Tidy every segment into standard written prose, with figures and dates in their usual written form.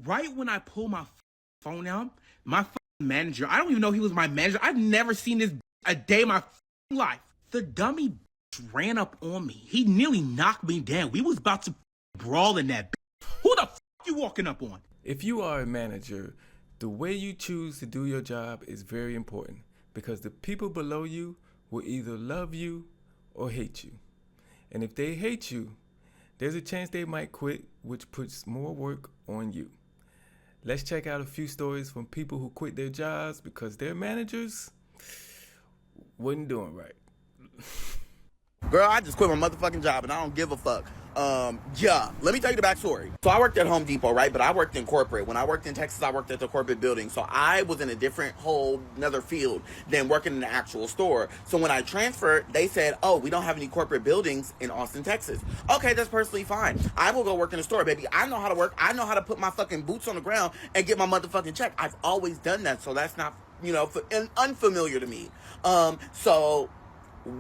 Right when I pull my phone out, my manager, I don't even know he was my manager. I've never seen this a day in my life. The dummy ran up on me. He nearly knocked me down. We was about to brawl in that. Who the you walking up on? If you are a manager, the way you choose to do your job is very important because the people below you will either love you or hate you. And if they hate you, there's a chance they might quit, which puts more work on you. Let's check out a few stories from people who quit their jobs because their managers wasn't doing right. Girl, I just quit my motherfucking job and I don't give a fuck. Yeah, let me tell you the backstory. So I worked at Home Depot, right? But I worked in corporate. When I worked in Texas, I worked at the corporate building. So I was in a different whole another field than working in the actual store. So when I transferred, they said, oh, we don't have any corporate buildings in Austin, Texas. Okay, that's perfectly fine. I will go work in the store, baby. I know how to work. I know how to put my fucking boots on the ground and get my motherfucking check. I've always done that. So that's not, unfamiliar to me. So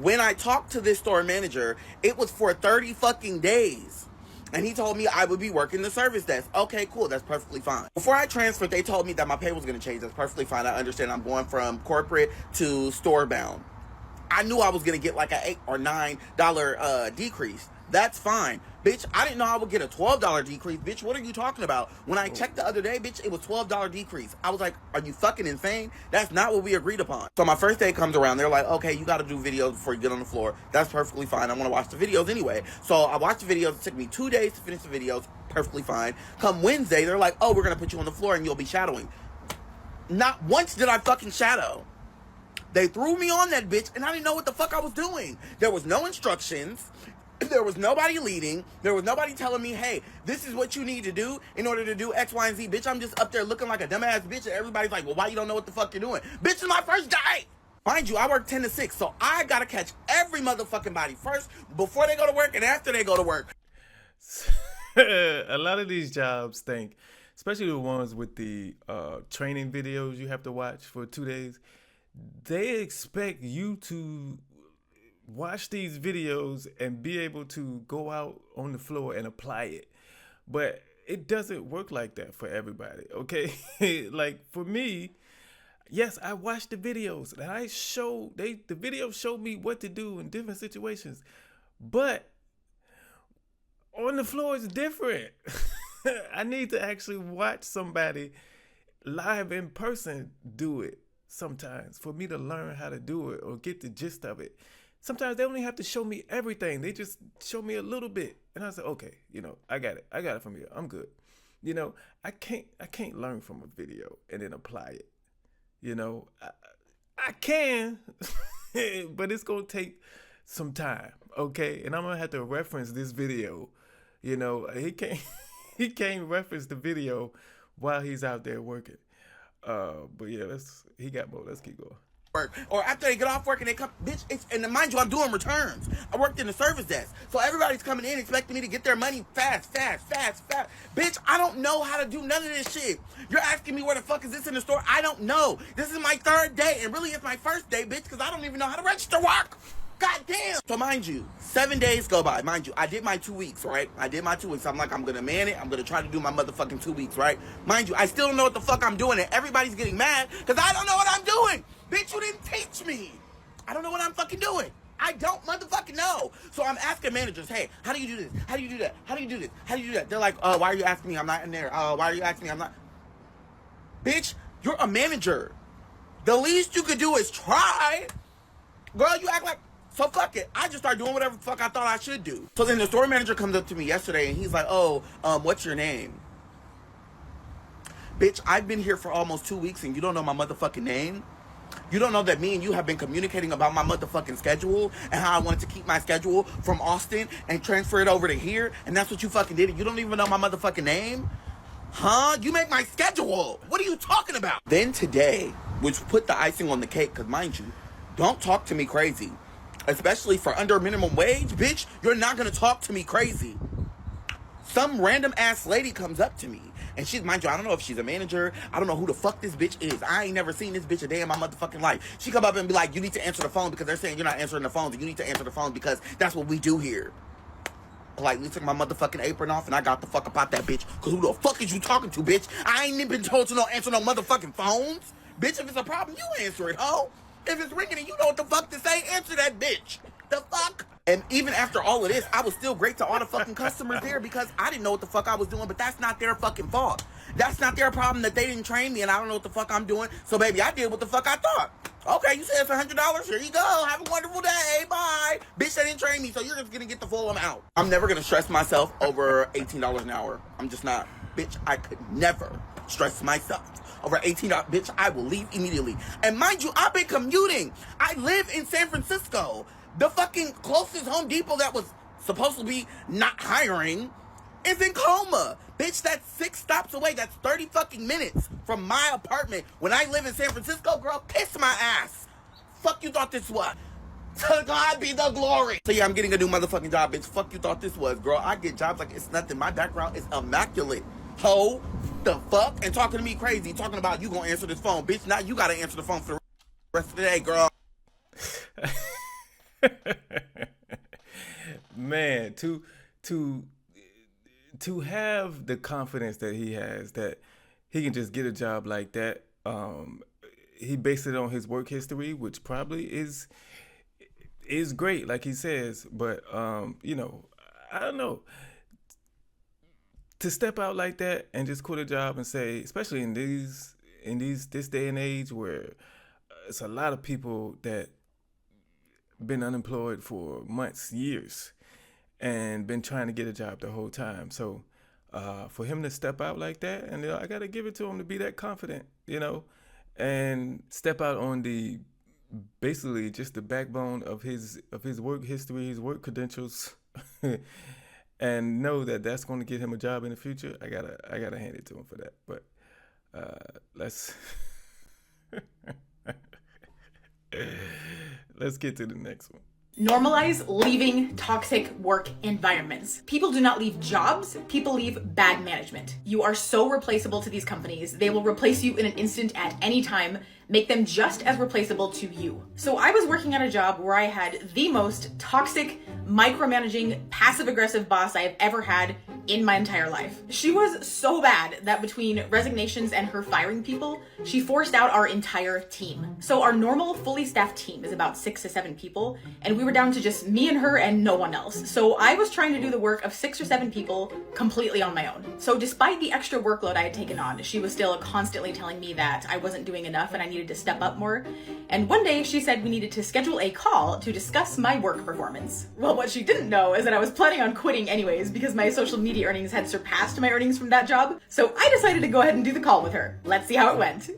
when I talked to this store manager, it was for 30 fucking days. And he told me I would be working the service desk. Okay, cool. That's perfectly fine. Before I transferred, they told me that my pay was going to change. That's perfectly fine. I understand I'm going from corporate to store bound. I knew I was going to get like a $8 or $9 decrease. That's fine. Bitch, I didn't know I would get a $12 decrease. Bitch, what are you talking about? When I checked the other day, bitch, it was $12 decrease. I was like, are you fucking insane? That's not what we agreed upon. So my first day comes around. They're like, okay, you got to do videos before you get on the floor. That's perfectly fine. I want to watch the videos anyway. So I watched the videos. It took me 2 days to finish the videos. Perfectly fine. Come Wednesday, they're like, oh, we're going to put you on the floor and you'll be shadowing. Not once did I fucking shadow. They threw me on that bitch and I didn't know what the fuck I was doing. There was no instructions. There was nobody leading. There was nobody telling me, hey, this is what you need to do in order to do X, Y, and Z. Bitch, I'm just up there looking like a dumbass bitch, and everybody's like, well, why you don't know what the fuck you're doing? Bitch, it's my first day. Mind you, I work 10 to 6, so I gotta catch every motherfucking body first before they go to work and after they go to work. A lot of these jobs think, especially the ones with the training videos you have to watch for 2 days, they expect you to watch these videos and be able to go out on the floor and apply it. But it doesn't work like that for everybody, okay? Like for me, yes, I watched the videos and the videos showed me what to do in different situations. But on the floor is different. I need to actually watch somebody live in person do it sometimes for me to learn how to do it or get the gist of it. Sometimes they don't even have to show me everything. They just show me a little bit. And I said, okay, I got it. I got it from here. I'm good. I can't learn from a video and then apply it. I can, but it's going to take some time. Okay. And I'm going to have to reference this video. He can't reference the video while he's out there working. But yeah, he got more. Let's keep going. Or after they get off work and they come, bitch, and mind you, I'm doing returns. I worked in the service desk. So everybody's coming in expecting me to get their money fast. Bitch, I don't know how to do none of this shit. You're asking me where the fuck is this in the store? I don't know. This is my 3rd day, and really it's my 1st day, bitch, because I don't even know how to register work. God damn. So mind you, 7 days go by. Mind you, I did my 2 weeks, right? I'm like, I'm going to man it. I'm going to try to do my motherfucking 2 weeks, right? Mind you, I still don't know what the fuck I'm doing, and everybody's getting mad because I don't know what I'm doing. Bitch, you didn't teach me. I don't know what I'm fucking doing. I don't motherfucking know. So I'm asking managers, hey, how do you do this? How do you do that? How do you do this? How do you do that? They're like, why are you asking me? I'm not in there. Why are you asking me? I'm not. Bitch, you're a manager. The least you could do is try. Girl, you act like, so fuck it. I just started doing whatever the fuck I thought I should do. So then the store manager comes up to me yesterday and he's like, what's your name? Bitch, I've been here for almost 2 weeks and you don't know my motherfucking name? You don't know that me and you have been communicating about my motherfucking schedule and how I wanted to keep my schedule from Austin and transfer it over to here, and that's what you fucking did? You don't even know my motherfucking name? Huh? You make my schedule. What are you talking about? Then today, which put the icing on the cake, because mind you, don't talk to me crazy. Especially for under minimum wage, bitch, you're not gonna talk to me crazy. Some random ass lady comes up to me. And she's, mind you, I don't know if she's a manager. I don't know who the fuck this bitch is. I ain't never seen this bitch a day in my motherfucking life. She come up and be like, you need to answer the phone because they're saying you're not answering the phones. And you need to answer the phone because that's what we do here. politely took my motherfucking apron off and I got the fuck up out that bitch. Cause who the fuck is you talking to, bitch? I ain't even been told to answer no motherfucking phones. Bitch, if it's a problem, you answer it, ho. If it's ringing and you know what the fuck to say, answer that bitch. The fuck? And even after all of this, I was still great to all the fucking customers there because I didn't know what the fuck I was doing, but that's not their fucking fault. That's not their problem that they didn't train me and I don't know what the fuck I'm doing. So baby, I did what the fuck I thought. Okay, you said it's $100. Here you go. Have a wonderful day. Bye. Bitch, they didn't train me, so you're just gonna get the full amount. I'm never gonna stress myself over $18 an hour. I'm just not. Bitch, I could never stress myself over $18. Bitch, I will leave immediately. And mind you, I've been commuting. I live in San Francisco. The fucking closest Home Depot that was supposed to be not hiring is in Coma. Bitch, that's 6 stops away. That's 30 fucking minutes from my apartment. When I live in San Francisco, girl, kiss my ass. Fuck you thought this was. To God be the glory. So yeah, I'm getting a new motherfucking job, bitch. Fuck you thought this was, girl. I get jobs like it's nothing. My background is immaculate. Ho, the fuck? And talking to me crazy. Talking about you gonna answer this phone. Bitch, now you gotta answer the phone for the rest of the day, girl. Man, to have the confidence that he has that he can just get a job like that, he based it on his work history, which probably is great, like he says. But you know, I don't know, to step out like that and just quit a job and say, especially in this day and age where it's a lot of people that been unemployed for months, years, and been trying to get a job the whole time. So for him to step out like that, and I got to give it to him to be that confident, and step out on the basically just the backbone of his work history, his work credentials, and know that that's going to get him a job in the future. I gotta hand it to him for that. But let's get to the next one. Normalize leaving toxic work environments. People do not leave jobs, people leave bad management. You are so replaceable to these companies. They will replace you in an instant at any time, make them just as replaceable to you. So I was working at a job where I had the most toxic, micromanaging, passive-aggressive boss I have ever had in my entire life. She was so bad that between resignations and her firing people, she forced out our entire team. So our normal fully staffed team is about 6 to 7 people, and we were down to just me and her and no one else. So I was trying to do the work of 6 or 7 people completely on my own. So despite the extra workload I had taken on, she was still constantly telling me that I wasn't doing enough and I needed to step up more. And one day she said we needed to schedule a call to discuss my work performance. Well, what she didn't know is that I was planning on quitting anyways because my social media earnings had surpassed my earnings from that job. So I decided to go ahead and do the call with her. Let's see how it went.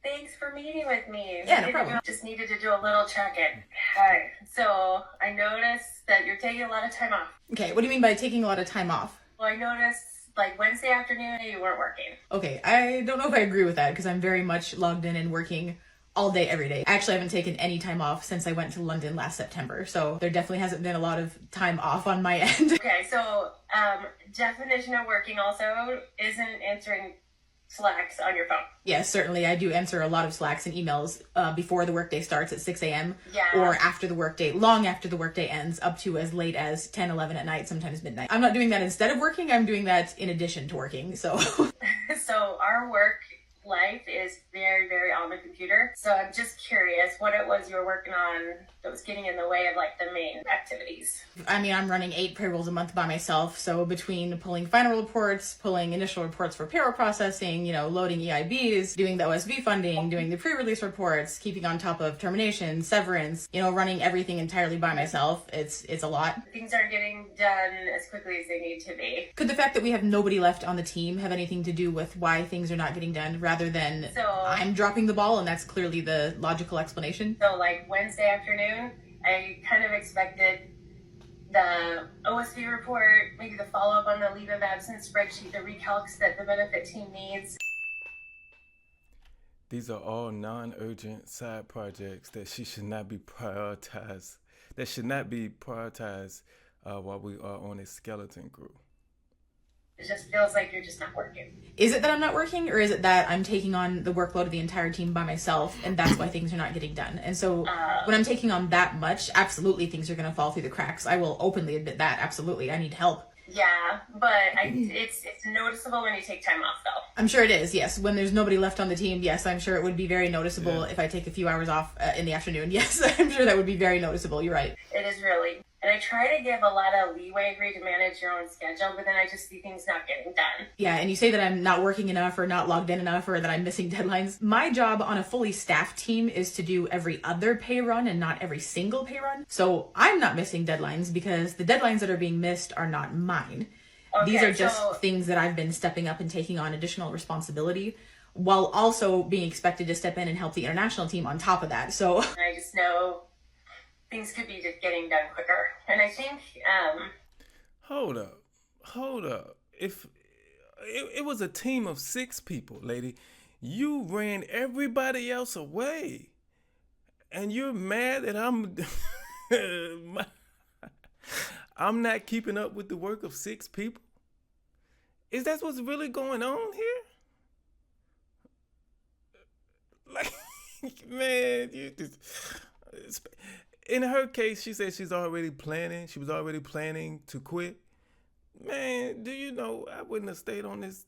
Thanks for meeting with me. Yeah, no problem. Just needed to do a little check-in. Okay, so I noticed that you're taking a lot of time off. Okay, what do you mean by taking a lot of time off? Well, I noticed like Wednesday afternoon you weren't working. Okay, I don't know if I agree with that because I'm very much logged in and working all day, every day. I actually haven't taken any time off since I went to London last September, so there definitely hasn't been a lot of time off on my end. Okay, so definition of working also isn't answering Slacks on your phone. Yes, certainly. I do answer a lot of Slacks and emails before the workday starts at 6 a.m. Yeah. or after the workday, long after the workday ends, up to as late as 10, 11 at night, sometimes midnight. I'm not doing that instead of working. I'm doing that in addition to working, so. So our work life is very, very on the computer. So I'm just curious what it was you were working on that was getting in the way of like the main activities. I mean, I'm running 8 payrolls a month by myself. So between pulling final reports, pulling initial reports for payroll processing, loading EIBs, doing the OSV funding, doing the pre-release reports, keeping on top of termination, severance, running everything entirely by myself. It's a lot. Things aren't getting done as quickly as they need to be. Could the fact that we have nobody left on the team have anything to do with why things are not getting done rather than I'm dropping the ball and that's clearly the logical explanation? So like Wednesday afternoon, I kind of expected the OSV report, maybe the follow-up on the leave of absence spreadsheet, the recalcs that the benefit team needs. These are all non-urgent side projects that should not be prioritized. While we are on a skeleton crew. It just feels like you're just not working. Is it that I'm not working, or is it that I'm taking on the workload of the entire team by myself, and that's why things are not getting done? And so when I'm taking on that much, absolutely things are going to fall through the cracks. I will openly admit that. Absolutely. I need help. Yeah, but it's noticeable when you take time off, though. I'm sure it is, yes. When there's nobody left on the team, yes, I'm sure it would be very noticeable if I take a few hours off in the afternoon. Yes, I'm sure that would be very noticeable. You're right. It is really. And I try to give a lot of leeway for you to manage your own schedule, but then I just see things not getting done. Yeah, and you say that I'm not working enough or not logged in enough or that I'm missing deadlines. My job on a fully staffed team is to do every other pay run and not every single pay run. So I'm not missing deadlines because the deadlines that are being missed are not mine. Okay, these are just things that I've been stepping up and taking on additional responsibility while also being expected to step in and help the international team on top of that. So I just know things could be just getting done quicker. And I think Hold up. If it was a team of 6 people, lady, you ran everybody else away. And you're mad that I'm not keeping up with the work of 6 people? Is that what's really going on here? Like, man, you just... In her case, she said she was already planning to quit. Man, do you know, I wouldn't have stayed on this.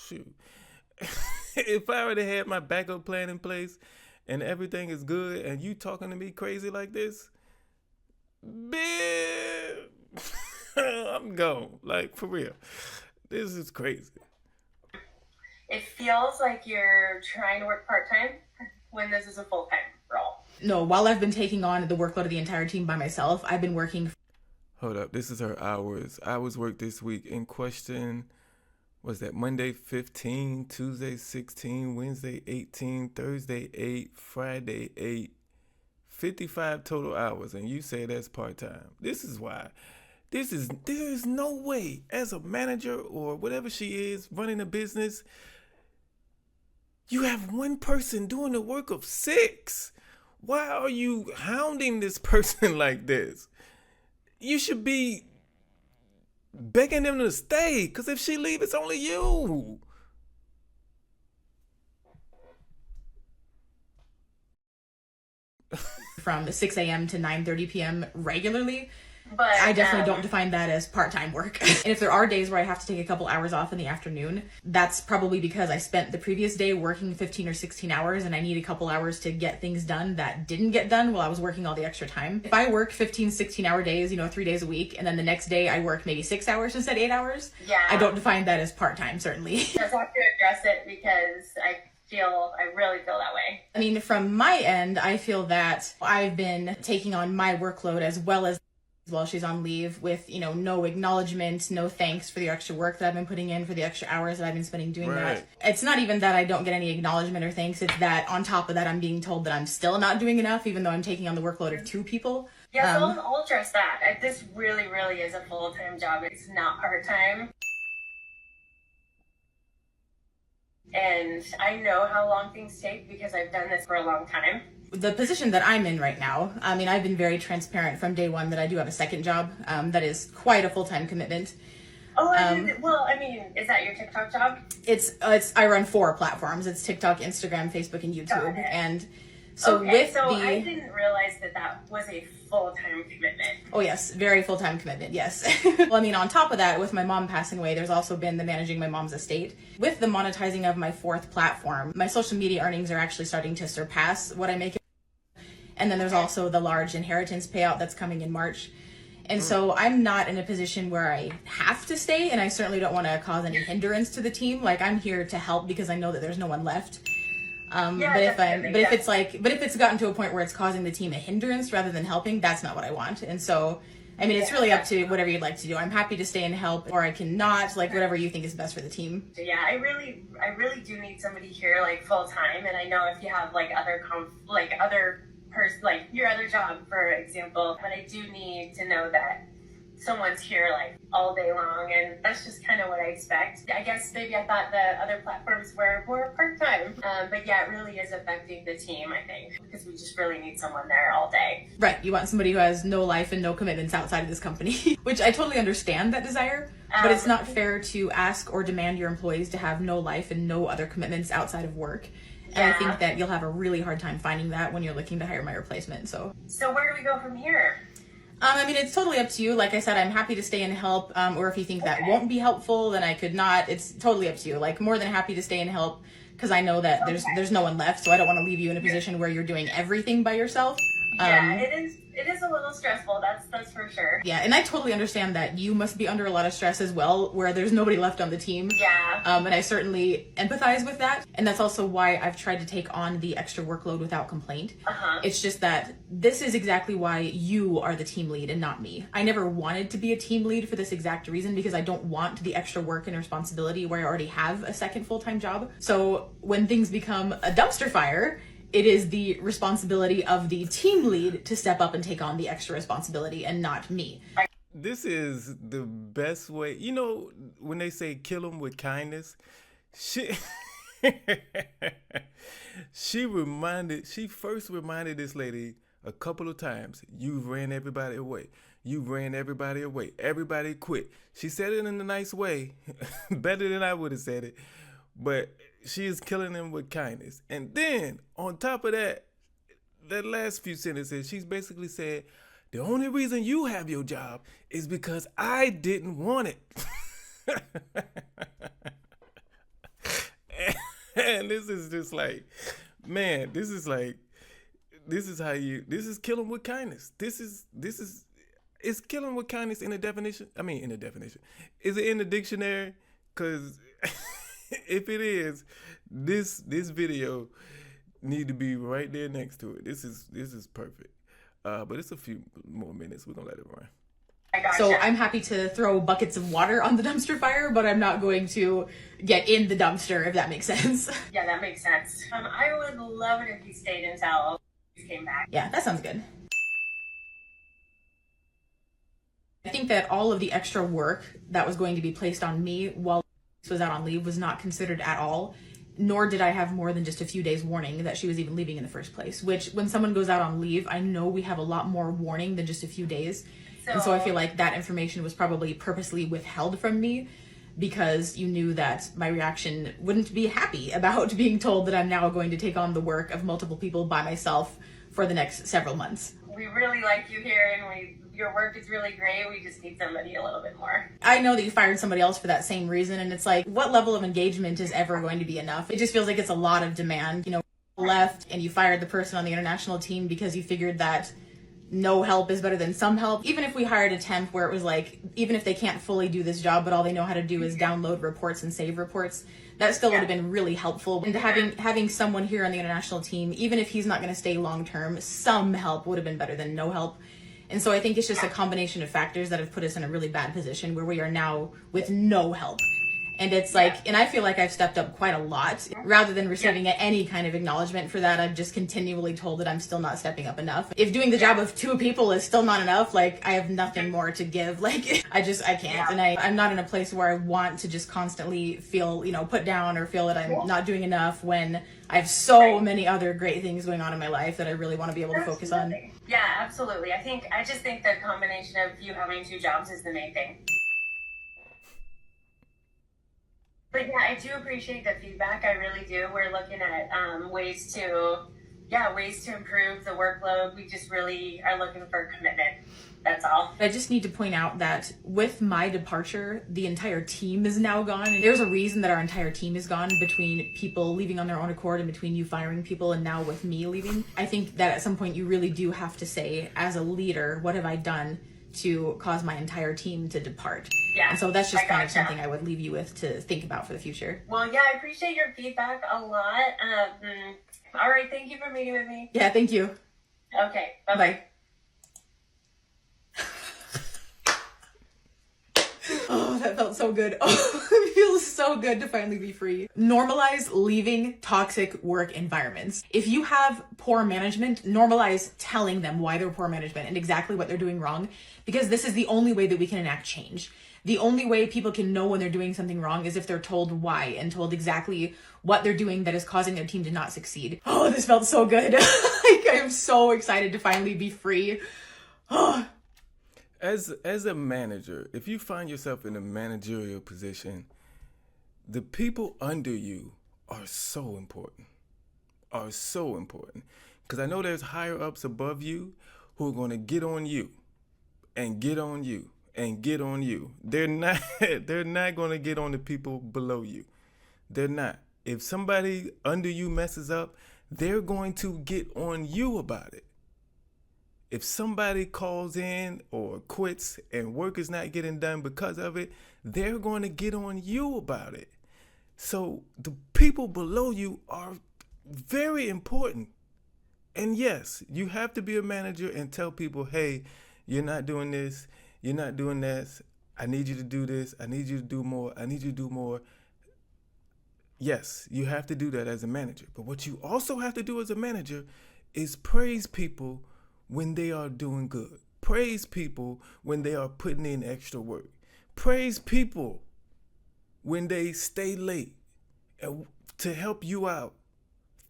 Shoot. If I already had my backup plan in place and everything is good and you talking to me crazy like this, man, I'm gone. Like, for real. This is crazy. it feels like you're trying to work part-time when this is a full-time role. no, while I've been taking on the workload of the entire team by myself, I've been working. Hold up. This is her hours. Hours worked this week in question. Was that Monday 15, Tuesday 16, Wednesday 18, Thursday 8, Friday 8, 55 total hours. And you say that's part-time. This is why. There is no way as a manager or whatever she is running a business, you have one person doing the work of 6. Why are you hounding this person like this? You should be begging them to stay, because if she leave, it's only you. From 6 a.m. to 9:30 p.m. regularly. But I definitely don't define that as part-time work. And if there are days where I have to take a couple hours off in the afternoon, that's probably because I spent the previous day working 15 or 16 hours and I need a couple hours to get things done that didn't get done while I was working all the extra time. If I work 15, 16-hour days, 3 days a week, and then the next day I work maybe 6 hours instead of 8 hours, I don't define that as part-time, certainly. just have to address it because I really feel that way. I mean, from my end, I feel that I've been taking on my workload as well as while she's on leave with, no acknowledgement, no thanks for the extra work that I've been putting in, for the extra hours that I've been spending doing that. It's not even that I don't get any acknowledgement or thanks. It's that on top of that, I'm being told that I'm still not doing enough, even though I'm taking on the workload of 2 people. Yeah, so I'll address that. This really, really is a full-time job. It's not part-time. And I know how long things take because I've done this for a long time. The position that I'm in right now, I've been very transparent from day one that I do have a second job that is quite a full-time commitment. Oh, is that your TikTok job? I run 4 platforms. It's TikTok, Instagram, Facebook, and YouTube. And so I didn't realize that was a full-time commitment. Oh yes, very full-time commitment, yes. Well, on top of that, with my mom passing away, there's also been the managing my mom's estate. With the monetizing of my 4th platform, my social media earnings are actually starting to surpass what I make. And then there's also the large inheritance payout that's coming in March. And so I'm not in a position where I have to stay, and I certainly don't want to cause any hindrance to the team. Like, I'm here to help because I know that there's no one left. If it's gotten to a point where it's causing the team a hindrance rather than helping, that's not what I want. And so, it's really up to whatever you'd like to do. I'm happy to stay and help, or I cannot, whatever you think is best for the team. Yeah, I really do need somebody here, full time. And I know if you have your other job, for example, but I do need to know that someone's here all day long, and that's just kind of what I expect. I guess maybe I thought the other platforms were more part-time, but yeah, it really is affecting the team, I think, because we just really need someone there all day. Right, you want somebody who has no life and no commitments outside of this company, which I totally understand that desire. But it's not fair to ask or demand your employees to have no life and no other commitments outside of work. And I think that you'll have a really hard time finding that when you're looking to hire my replacement. So where do we go from here? I mean, it's totally up to you. Like I said, I'm happy to stay and help. Or if you think that won't be helpful, then I could not. It's totally up to you. Like, more than happy to stay and help, because I know that there's no one left. So I don't want to leave you in a position where you're doing everything by yourself. Yeah, it is a little stressful, that's for sure. Yeah, and I totally understand that you must be under a lot of stress as well, where there's nobody left on the team. Yeah. And I certainly empathize with that. And that's also why I've tried to take on the extra workload without complaint. It's just that this is exactly why you are the team lead and not me. I never wanted to be a team lead for this exact reason, because I don't want the extra work and responsibility where I already have a second full-time job. So when things become a dumpster fire, it is the responsibility of the team lead to step up and take on the extra responsibility and not me. This is the best way. You know, when they say kill them with kindness, she she first reminded this lady a couple of times, you ran everybody away. You ran everybody away. Everybody quit. She said it in a nice way, better than I would have said it. But she is killing them with kindness. And then, on top of that, that last few sentences, she's basically said, the only reason you have your job is because I didn't want it. And this is just like, man, this is killing with kindness. It's killing with kindness in the definition. I mean, in the definition. Is it in the dictionary? Because if it is, this video need to be right there next to it. This is perfect. But it's a few more minutes. We're gonna let it run. So I'm happy to throw buckets of water on the dumpster fire, but I'm not going to get in the dumpster, if that makes sense. Yeah, that makes sense. I would love it if you stayed until you came back. Yeah, that sounds good. I think that all of the extra work that was going to be placed on me while was out on leave was not considered at all, nor did I have more than just a few days warning that she was even leaving in the first place, which when someone goes out on leave, I know we have a lot more warning than just a few days. And so I feel like that information was probably purposely withheld from me because you knew that my reaction wouldn't be happy about being told that I'm now going to take on the work of multiple people by myself for the next several months. We really like you here, and your work is really great. We just need somebody a little bit more. I know that you fired somebody else for that same reason, and it's like, what level of engagement is ever going to be enough? It just feels like it's a lot of demand. You know, left and you fired the person on the international team because you figured that no help is better than some help. Even if we hired a temp where it was like, even if they can't fully do this job, but all they know how to do is download reports and save reports, that still would have been really helpful. And having someone here on the international team, even if he's not going to stay long term, some help would have been better than no help. And so I think it's just a combination of factors that have put us in a really bad position where we are now with no help. And it's like, and I feel like I've stepped up quite a lot. Rather than receiving any kind of acknowledgement for that, I've just continually told that I'm still not stepping up enough. If doing the job of 2 people is still not enough, like, I have nothing more to give. Like, I can't. And I'm not in a place where I want to just constantly feel, put down or feel that I'm not doing enough when I have so many other great things going on in my life that I really want to be able to focus on. Yeah, absolutely. I just think the combination of you having 2 jobs is the main thing. But yeah, I do appreciate the feedback. I really do. We're looking at ways to improve the workload. We just really are looking for commitment. That's all. I just need to point out that with my departure, the entire team is now gone. And there's a reason that our entire team is gone, between people leaving on their own accord and between you firing people and now with me leaving. I think that at some point you really do have to say, as a leader, what have I done to cause my entire team to depart? Yeah, and so that's just kind of something I would leave you with to think about for the future. Well, yeah, I appreciate your feedback a lot. All right, thank you for meeting with me. Yeah, thank you. Okay, bye-bye. Oh, that felt so good. Oh, it feels so good to finally be free. Normalize leaving toxic work environments. If you have poor management, normalize telling them why they're poor management and exactly what they're doing wrong, because this is the only way that we can enact change. The only way people can know when they're doing something wrong is if they're told why and told exactly what they're doing that is causing their team to not succeed. Oh, this felt so good. Like, I am so excited to finally be free. Oh. As a manager, if you find yourself in a managerial position, the people under you are so important. Are so important. Because I know there's higher ups above you who are going to get on you and get on you and get on you. They're not going to get on the people below you. They're not. If somebody under you messes up, they're going to get on you about it. If somebody calls in or quits and work is not getting done because of it, they're going to get on you about it. So the people below you are very important. And yes, you have to be a manager and tell people, hey, you're not doing this, you're not doing this, I need you to do this, I need you to do more, I need you to do more. Yes, you have to do that as a manager. But what you also have to do as a manager is praise people when they are doing good. Praise people when they are putting in extra work. Praise people when they stay late to help you out.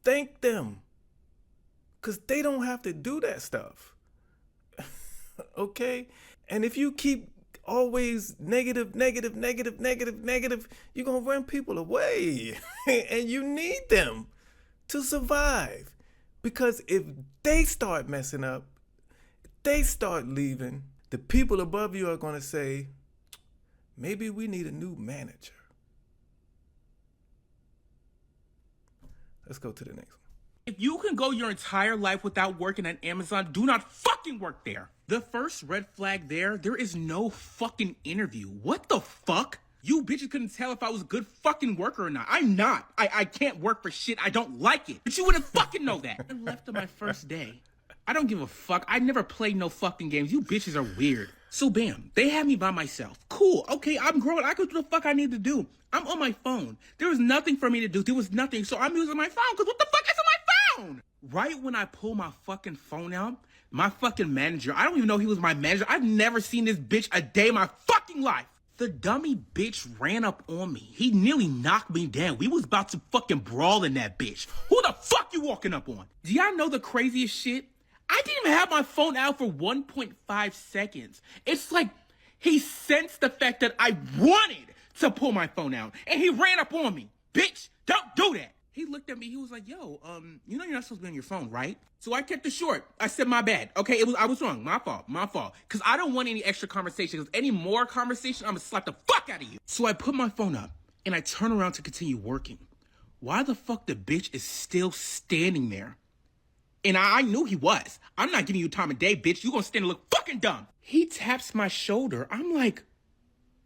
Thank them. Because they don't have to do that stuff. Okay? And if you keep always negative, you're going to run people away. And you need them to survive. Because if they start messing up, they start leaving, the people above you are going to say, maybe we need a new manager. Let's go to the next one. If you can go your entire life without working at Amazon, do not fucking work there. The first red flag there is no fucking interview. What the fuck? You bitches couldn't tell if I was a good fucking worker or not. I'm not. I can't work for shit. I don't like it. But you wouldn't fucking know that. I left on my first day. I don't give a fuck. I never played no fucking games. You bitches are weird. So bam, they had me by myself. Cool. Okay, I'm grown. I could do the fuck I need to do. I'm on my phone. There was nothing for me to do. There was nothing. So I'm using my phone because what the fuck is on my phone? Right when I pull my fucking phone out, my fucking manager, I don't even know he was my manager. I've never seen this bitch a day in my fucking life. The dummy bitch ran up on me. He nearly knocked me down. We was about to fucking brawl in that bitch. Who the fuck you walking up on? Do y'all know the craziest shit? I didn't even have my phone out for 1.5 seconds. It's like he sensed the fact that I wanted to pull my phone out, and he ran up on me. Bitch, don't do that. He looked at me. He was like, yo, you know you're not supposed to be on your phone, right? So I kept it short. I said, my bad. Okay, I was wrong. My fault. Because I don't want any extra conversation. Because any more conversation, I'm going to slap the fuck out of you. So I put my phone up, and I turn around to continue working. Why the fuck the bitch is still standing there? And I knew he was. I'm not giving you time of day, bitch. You gonna stand and look fucking dumb. He taps my shoulder. I'm like,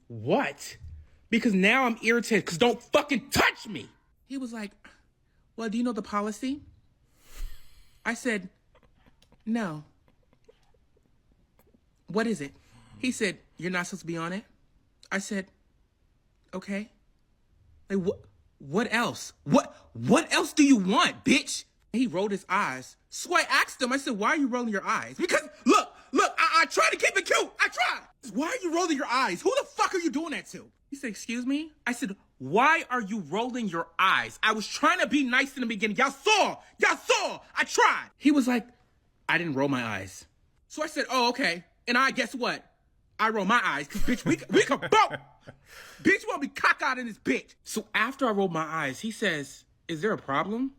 what? Because now I'm irritated because don't fucking touch me. He was like, well, do you know the policy? I said, no. What is it? He said, you're not supposed to be on it. I said, okay. Like, what else? What else do you want, bitch? He rolled his eyes. So I asked him, I said, why are you rolling your eyes? Because, look, I tried to keep it cute. I tried. Why are you rolling your eyes? Who the fuck are you doing that to? He said, excuse me? I said, why are you rolling your eyes? I was trying to be nice in the beginning. Y'all saw. I tried. He was like, I didn't roll my eyes. So I said, oh, okay. And guess what? I roll my eyes, because, bitch, we can both. Bitch, you want to be cockeyed in this bitch. So after I rolled my eyes, he says, is there a problem?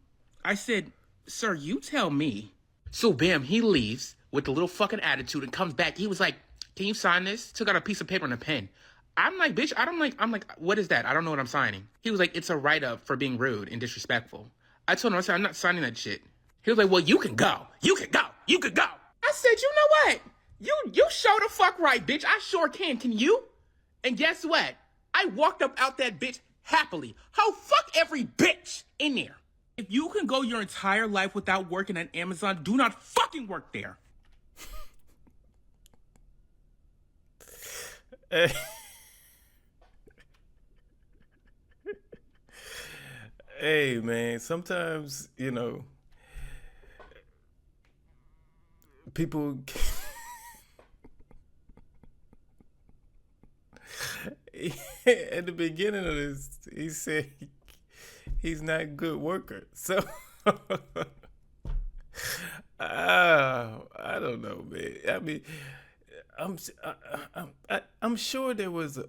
I said, sir, you tell me. So bam, he leaves with a little fucking attitude and comes back. He was like, can you sign this? Took out a piece of paper and a pen. I'm like, bitch, I'm like, what is that? I don't know what I'm signing. He was like, it's a write-up for being rude and disrespectful. I told him, I said, I'm not signing that shit. He was like, well, you can go. I said, you know what? You show the fuck right, bitch. I sure can. Can you? And guess what? I walked up out that bitch happily. How fuck every bitch in there. If you can go your entire life without working at Amazon, do not fucking work there. Hey, man, sometimes, people at the beginning of this, he said he's not a good worker. So I don't know, man. I mean, I'm sure there was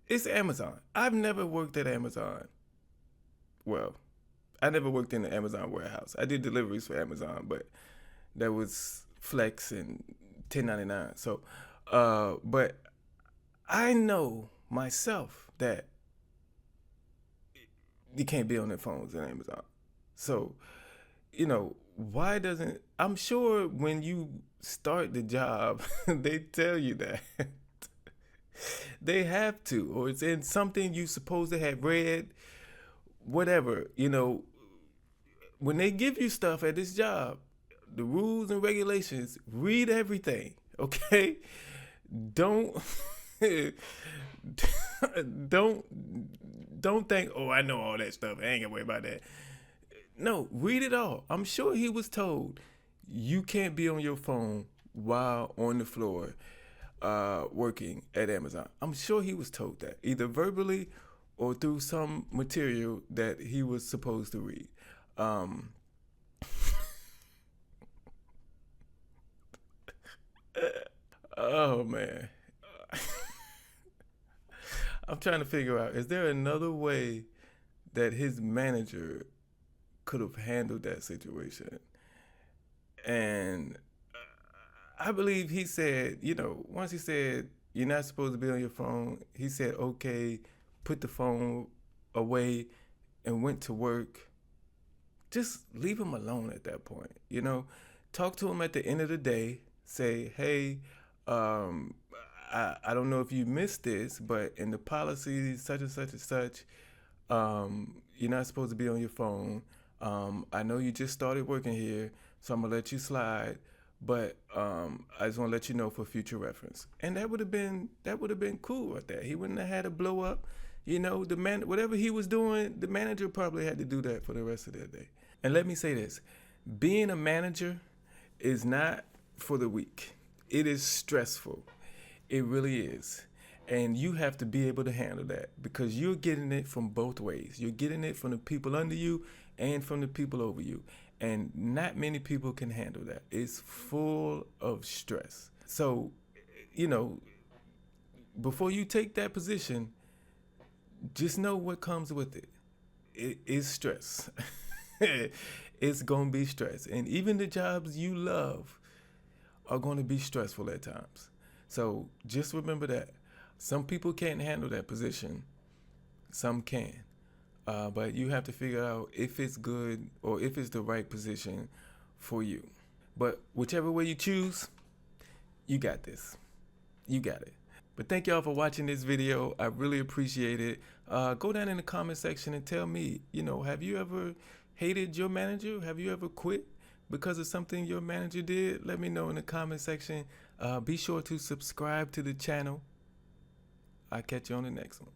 it's Amazon. I've never worked at Amazon. Well, I never worked in the Amazon warehouse. I did deliveries for Amazon, but that was flex and 1099. So, but I know myself that you can't be on their phones in Amazon. So, why doesn't, I'm sure when you start the job, they tell you that. They have to, or it's in something you supposed to have read, whatever, when they give you stuff at this job, the rules and regulations, read everything, okay? Don't don't think, oh, I know all that stuff. I ain't gonna worry about that. No, read it all. I'm sure he was told you can't be on your phone while on the floor working at Amazon. I'm sure he was told that, either verbally or through some material that he was supposed to read. Oh man. I'm trying to figure out, is there another way that his manager could have handled that situation? And I believe he said, once he said, you're not supposed to be on your phone, he said, okay, put the phone away and went to work. Just leave him alone at that point, Talk to him at the end of the day. Say, hey, I don't know if you missed this, but in the policy such and such and such, you're not supposed to be on your phone. I know you just started working here, so I'm gonna let you slide, but I just want to let you know for future reference. And that would have been cool right there. He wouldn't have had a blow up. Whatever he was doing, the manager probably had to do that for the rest of their day. And let me say this, being a manager is not for the weak. It is stressful. It really is. And you have to be able to handle that because you're getting it from both ways. You're getting it from the people under you and from the people over you. And not many people can handle that. It's full of stress. So, before you take that position, just know what comes with it. It is stress. It's going to be stress. And even the jobs you love are going to be stressful at times. So just remember that. Some people can't handle that position. Some can. But you have to figure out if it's good or if it's the right position for you. But whichever way you choose, you got this. You got it. But thank y'all for watching this video. I really appreciate it. Go down in the comment section and tell me, have you ever hated your manager? Have you ever quit because of something your manager did? Let me know in the comment section. Be sure to subscribe to the channel. I'll catch you on the next one.